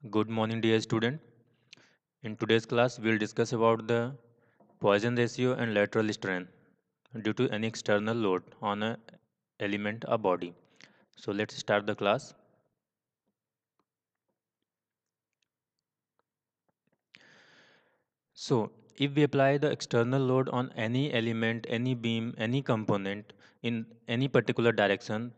Good morning, dear student. In today's class, we'll discuss about the Poisson ratio and lateral strain due to any external load on a element or body. So let's start the class. So if we apply the external load on any element, any beam, any component in any particular direction,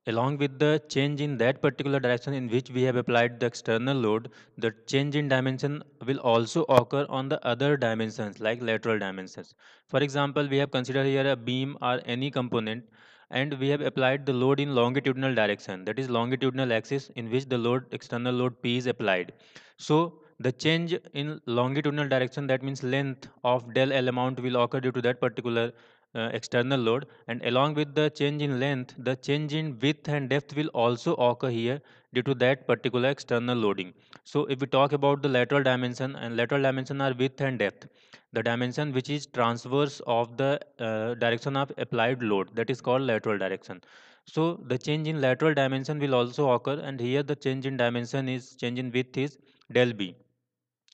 along with the change in that particular direction in which we have applied the external load, the change in dimension will also occur on the other dimensions like lateral dimensions. For example, we have considered here a beam or any component and we have applied the load in longitudinal direction, that is longitudinal axis in which the load external load P is applied. So the change in longitudinal direction, that means length of del L amount will occur due to that particular external load, and along with the change in length, the change in width and depth will also occur here due to that particular external loading. So if we talk about the lateral dimension, and lateral dimension are width and depth, the dimension which is transverse of the direction of applied load, that is called lateral direction. So the change in lateral dimension will also occur, and here the change in dimension is change in width is del B.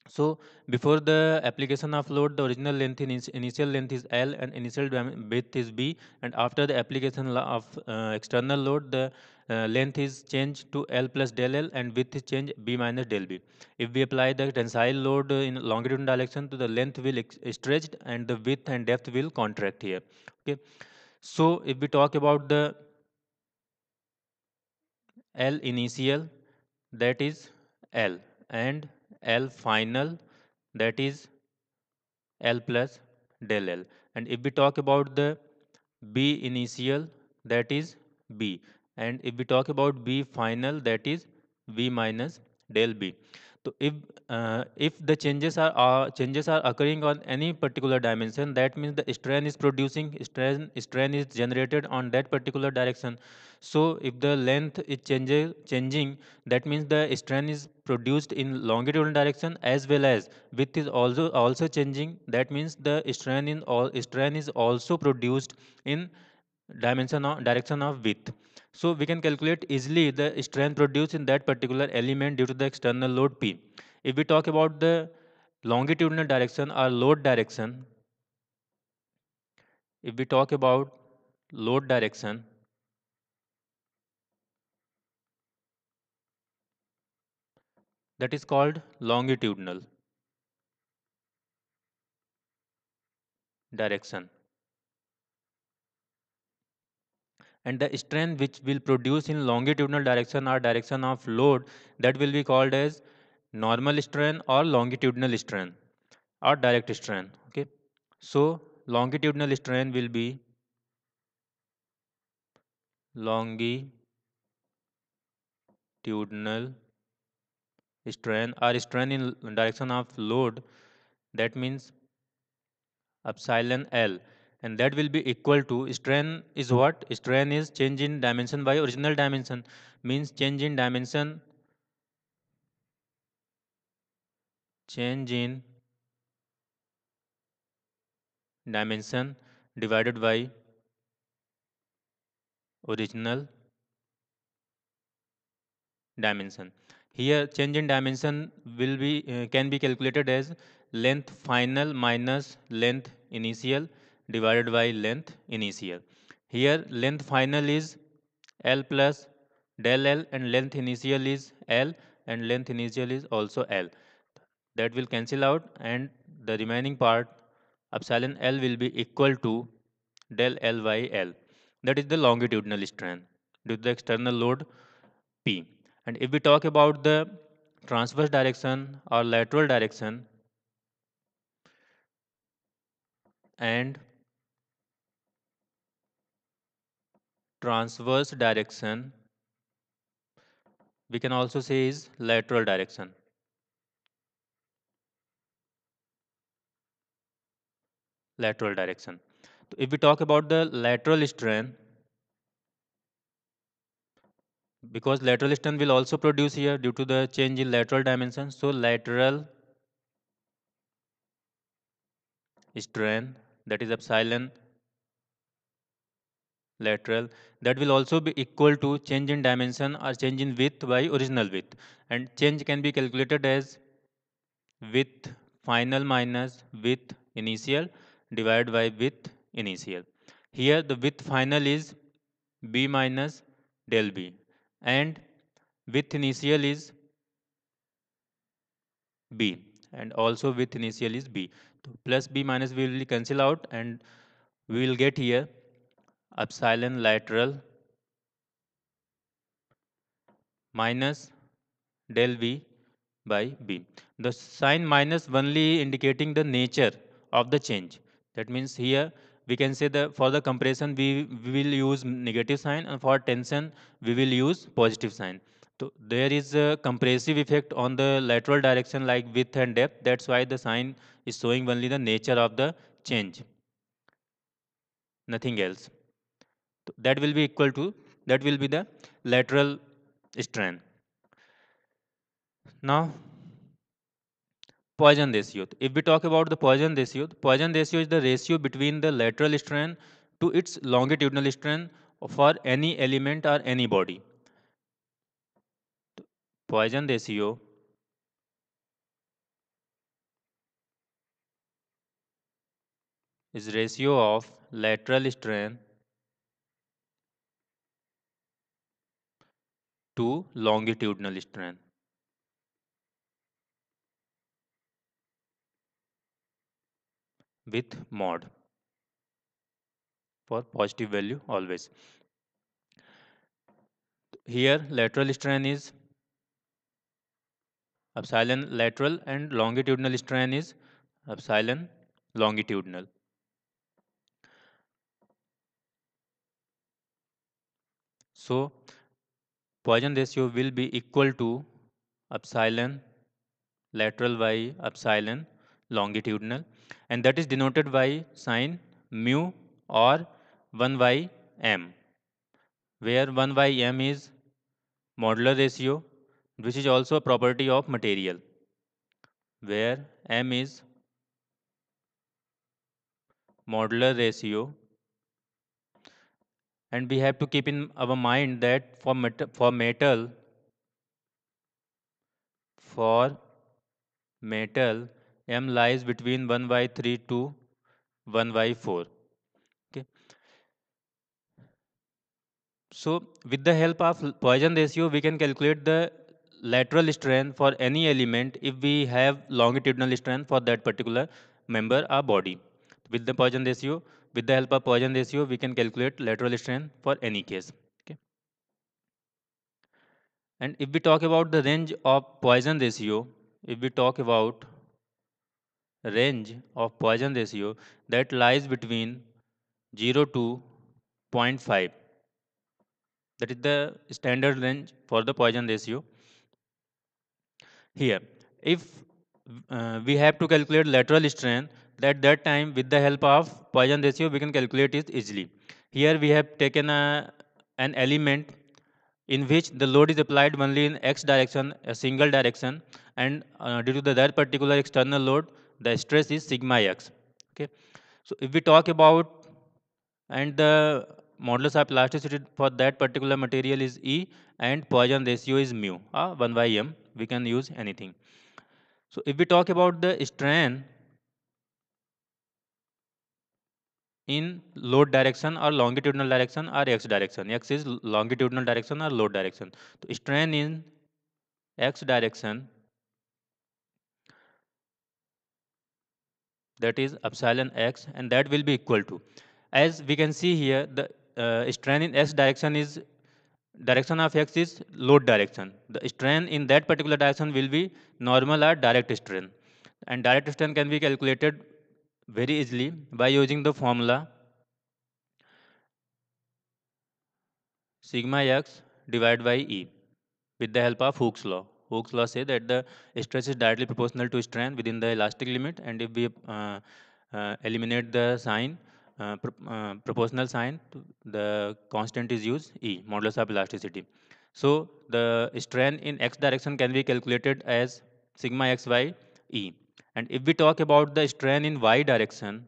So before the application of load, the original length in initial length is L and initial width is B, and after the application of external load, the length is changed to L plus del L and width is changed B minus del B. If we apply the tensile load in longitudinal direction, to the length will stretched and the width and depth will contract here. Okay. So if we talk about the L initial, that is L, and L final, that is L plus del L. And if we talk about the B initial, that is B. And if we talk about B final, that is V minus del B. So if the changes are occurring on any particular dimension, that means the strain is producing strain is generated on that particular direction. So if the length is changing, that means the strain is produced in longitudinal direction as well as width is also changing. That means the strain is also produced in direction of width. So we can calculate easily the strain produced in that particular element due to the external load P. If we talk about the longitudinal direction or load direction, if we talk about load direction, that is called longitudinal direction. And the strain which will produce in longitudinal direction or direction of load, that will be called as normal strain or longitudinal strain or direct strain. Okay. So longitudinal strain will be longitudinal strain or strain in direction of load, that means epsilon L, and that will be equal to strain is what? Strain is change in dimension by original dimension, means change in dimension divided by original dimension. Here change in dimension will be can be calculated as length final minus length initial divided by length initial. Here length final is L plus del L and length initial is L and length initial is also L. That will cancel out and the remaining part epsilon L will be equal to del L by L. That is the longitudinal strain due to the external load P. And if we talk about the transverse direction or lateral direction and transverse direction, we can also say is lateral direction. Lateral direction. So if we talk about the lateral strain, because lateral strain will also produce here due to the change in lateral dimension. So lateral strain, that is epsilon lateral, that will also be equal to change in dimension or change in width by original width. And change can be calculated as width final minus width initial divided by width initial. Here the width final is b minus del b, and width initial is b, and also width initial is b. So plus b minus b will cancel out, and we will get here epsilon lateral minus del v by b. The sign minus only indicating the nature of the change. That means here we can say that for the compression we will use negative sign, and for tension we will use positive sign. So there is a compressive effect on the lateral direction like width and depth. That's why the sign is showing only the nature of the change, nothing else. So that will be equal to, that will be the lateral strain. Now Poisson ratio. If we talk about the Poisson ratio is the ratio between the lateral strain to its longitudinal strain for any element or any body. Poisson ratio is ratio of lateral strain to longitudinal strain with mod for positive value always. Here lateral strain is epsilon lateral and longitudinal strain is epsilon longitudinal. So Poisson ratio will be equal to epsilon lateral by epsilon longitudinal, and that is denoted by sign mu or 1 by m, where 1 by m is modular ratio, which is also a property of material, where m is modular ratio. And we have to keep in our mind that for metal m lies between 1 by 3 to 1 by 4. Okay. So with the help of Poisson ratio, we can calculate the lateral strain for any element if we have longitudinal strain for that particular member or body. With the Poisson ratio, with the help of Poisson ratio, we can calculate lateral strain for any case. Okay. And if we talk about the range of Poisson ratio, if we talk about range of Poisson ratio, that lies between 0 to zero point 0.5. That is the standard range for the Poisson ratio. Here, if we have to calculate lateral strain, that time with the help of Poisson ratio we can calculate it easily. Here we have taken an element in which the load is applied only in x direction, a single direction, and due to that particular external load, the stress is sigma x. Okay. So if we talk about, and the modulus of elasticity for that particular material is E, and Poisson ratio is mu, 1 by m, we can use anything. So if we talk about the strain in load direction or longitudinal direction or x direction, x is longitudinal direction or load direction. So strain in x direction, that is epsilon x, and that will be equal to, as we can see here, the strain in x direction is, direction of x is load direction. The strain in that particular direction will be normal or direct strain. And direct strain can be calculated very easily by using the formula sigma x divided by E with the help of Hooke's law. Hooke's law says that the stress is directly proportional to strain within the elastic limit, and if we eliminate the sign, proportional sign, the constant is used E, modulus of elasticity. So the strain in x direction can be calculated as sigma x by E. And if we talk about the strain in y direction,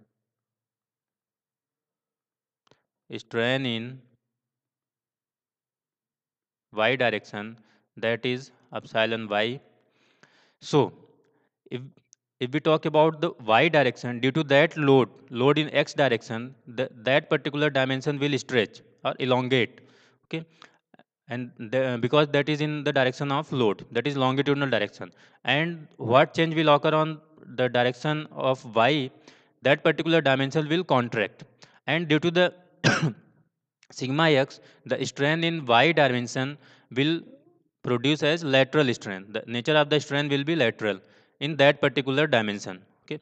strain in y direction, that is epsilon y. So if if we talk about the y direction, due to that load in x direction, that particular dimension will stretch or elongate. Okay, and because that is in the direction of load, that is longitudinal direction. And what change will occur on the direction of y, that particular dimension will contract. And due to the sigma x, the strain in y dimension will produce as lateral strain. The nature of the strain will be lateral in that particular dimension. Okay,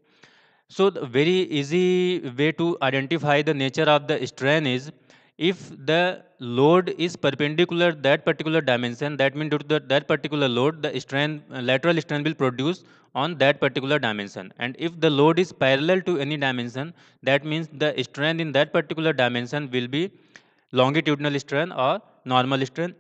so the very easy way to identify the nature of the strain is, if the load is perpendicular that particular dimension, that means due to that particular load, the strain, lateral strain will produce on that particular dimension. And if the load is parallel to any dimension, that means the strain in that particular dimension will be longitudinal strain or normal strain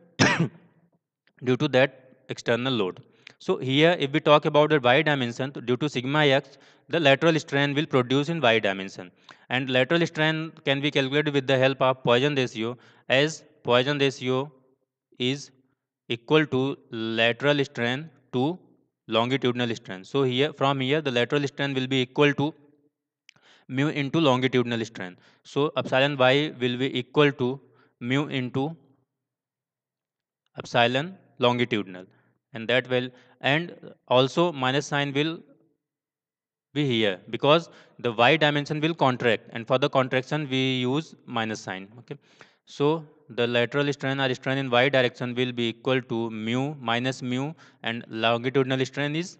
due to that external load. So here, if we talk about the y dimension, due to sigma x, the lateral strain will produce in y dimension. And lateral strain can be calculated with the help of Poisson ratio, as Poisson ratio is equal to lateral strain to longitudinal strain. So here, from here, the lateral strain will be equal to mu into longitudinal strain. So epsilon y will be equal to mu into epsilon longitudinal, and that will, and also minus sign will be here because the y dimension will contract, and for the contraction we use minus sign. Okay, so the lateral strain or strain in y direction will be equal to mu minus mu, and longitudinal strain is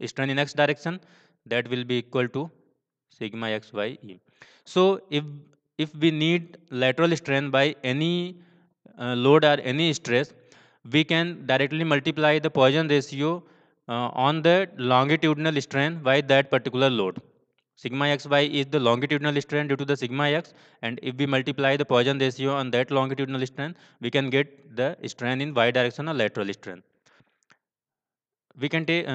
strain in x direction, that will be equal to sigma x y e. So if we need lateral strain by any load or any stress, we can directly multiply the Poisson ratio on the longitudinal strain by that particular load. Sigma xy is the longitudinal strain due to the sigma x, and if we multiply the Poisson ratio on that longitudinal strain, we can get the strain in y direction or lateral strain. We can take,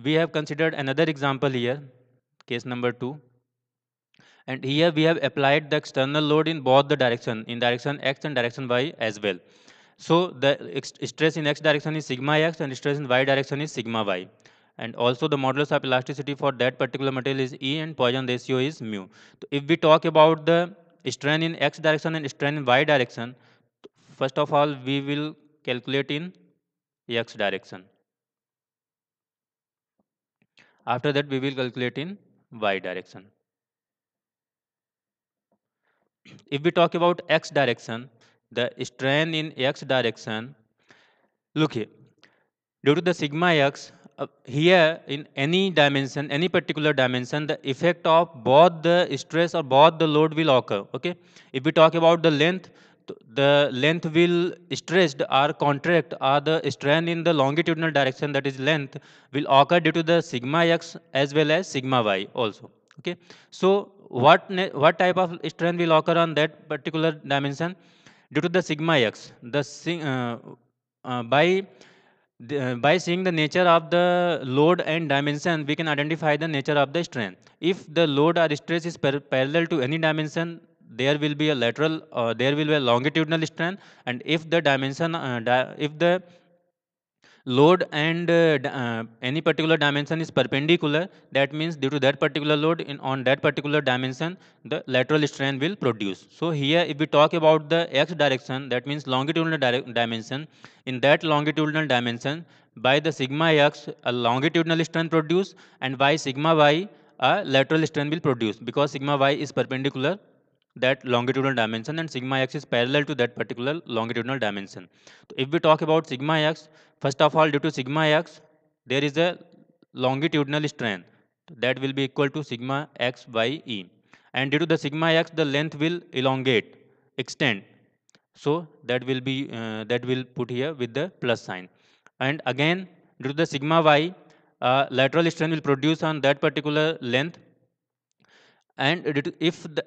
we have considered another example here, case number 2. And here we have applied the external load in both the direction, in direction x and direction y as well. So the stress in x direction is sigma x, and stress in y direction is sigma y. And also the modulus of elasticity for that particular material is E, and Poisson ratio is mu. So if we talk about the strain in x direction and strain in y direction, first of all we will calculate in x direction. After that we will calculate in y direction. If we talk about x direction, the strain in x direction, look here, due to the sigma x, here in any dimension, any particular dimension, the effect of both the stress or both the load will occur. Okay, if we talk about the length, the length will stretched or contract, or the strain in the longitudinal direction, that is length, will occur due to the sigma x as well as sigma y also. Okay, so what type of strain will occur on that particular dimension? Due to the sigma x, by seeing the nature of the load and dimension, we can identify the nature of the strain. If the load or stress is parallel to any dimension, there will be a lateral, there will be a longitudinal strain. And if the dimension, if the load and any particular dimension is perpendicular, that means due to that particular load in on that particular dimension, the lateral strain will produce. So here, if we talk about the x direction, that means longitudinal dimension, in that longitudinal dimension, by the sigma x, a longitudinal strain produce, and by sigma y, a lateral strain will produce, because sigma y is perpendicular that longitudinal dimension, and sigma x is parallel to that particular longitudinal dimension. So if we talk about sigma x, first of all, due to sigma x, there is a longitudinal strain that will be equal to sigma x by e. And due to the sigma x, the length will elongate, extend. So that will put here with the plus sign. And again, due to the sigma y, lateral strain will produce on that particular length. And if the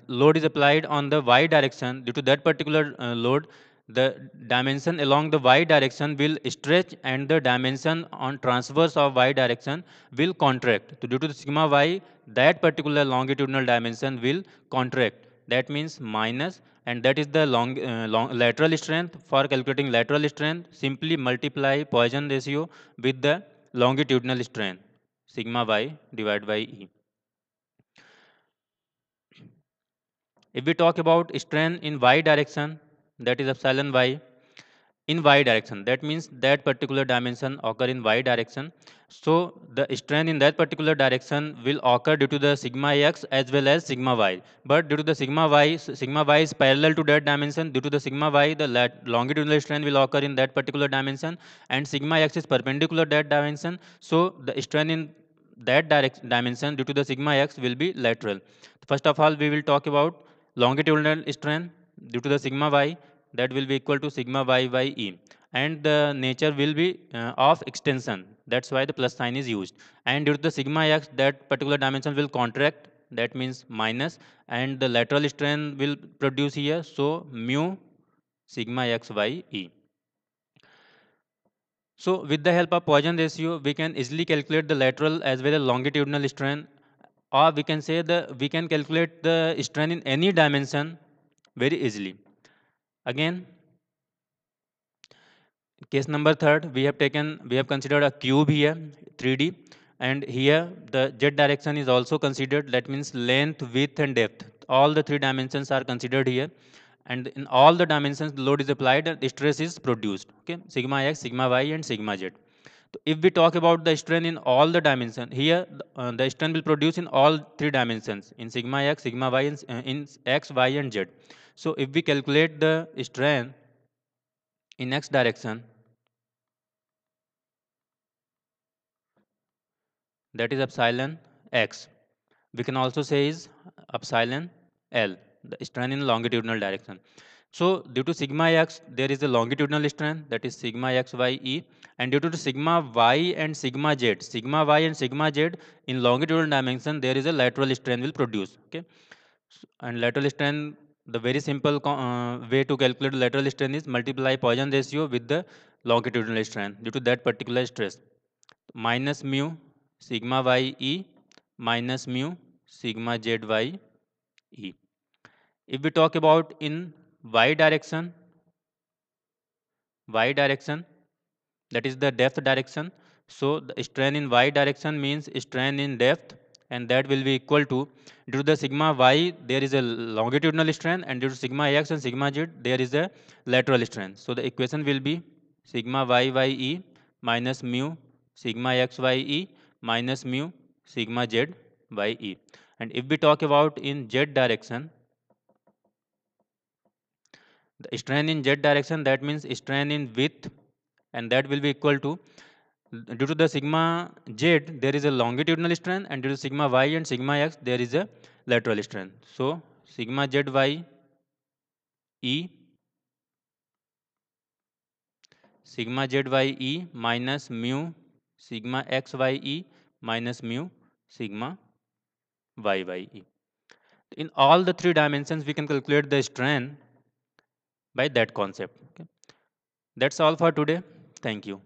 load is applied on the y direction, due to that particular load, the dimension along the y direction will stretch, and the dimension on transverse of y direction will contract. So due to the sigma y, that particular longitudinal dimension will contract, that means minus, and that is the long lateral strength. For calculating lateral strength, simply multiply Poisson ratio with the longitudinal strength, sigma y divided by E. If we talk about strain in y direction, that is epsilon y, in y direction, that means that particular dimension occur in y direction. So the strain in that particular direction will occur due to the sigma x as well as sigma y. But due to the sigma y is parallel to that dimension. Due to the sigma y, the longitudinal strain will occur in that particular dimension, and sigma x is perpendicular that dimension. So the strain in that dimension due to the sigma x will be lateral. First of all, we will talk about longitudinal strain due to the sigma y, that will be equal to sigma y by E, and the nature will be of extension, that's why the plus sign is used. And due to the sigma x, that particular dimension will contract, that means minus, and the lateral strain will produce here, so mu sigma x by E. So with the help of Poisson ratio, we can easily calculate the lateral as well as longitudinal strain, or we can say we can calculate the strain in any dimension very easily. Again, case number third, we have considered a cube here, 3D, and here the z direction is also considered. That means length, width, and depth. All the three dimensions are considered here, and in all the dimensions, the load is applied and stress is produced. Okay, sigma x, sigma y, and sigma z. So if we talk about the strain in all the dimensions, here the strain will produce in all three dimensions, in sigma x, sigma y, and in x, y, and z. So if we calculate the strain in x direction, that is epsilon x. We can also say is epsilon L, the strain in longitudinal direction. So due to sigma x, there is a longitudinal strain, that is sigma x y e, and due to the sigma y and sigma y and sigma z in longitudinal dimension, there is a lateral strain will produce. Okay, and lateral strain, the very simple way to calculate lateral strain is multiply Poisson ratio with the longitudinal strain due to that particular stress, minus mu sigma y e minus mu sigma z y e. If we talk about in y direction, that is the depth direction. So the strain in y direction means strain in depth, and that will be equal to, due to the sigma y there is a longitudinal strain, and due to sigma x and sigma z there is a lateral strain. So the equation will be sigma y by e minus mu sigma x by e minus mu sigma z by e. And if we talk about in z direction, the strain in z direction, that means strain in width, and that will be equal to, due to the sigma z there is a longitudinal strain, and due to sigma y and sigma x there is a lateral strain. So sigma z y e sigma z y e minus mu sigma x y e minus mu sigma y by e. In all the three dimensions, we can calculate the strain by that concept. Okay. That's all for today. Thank you.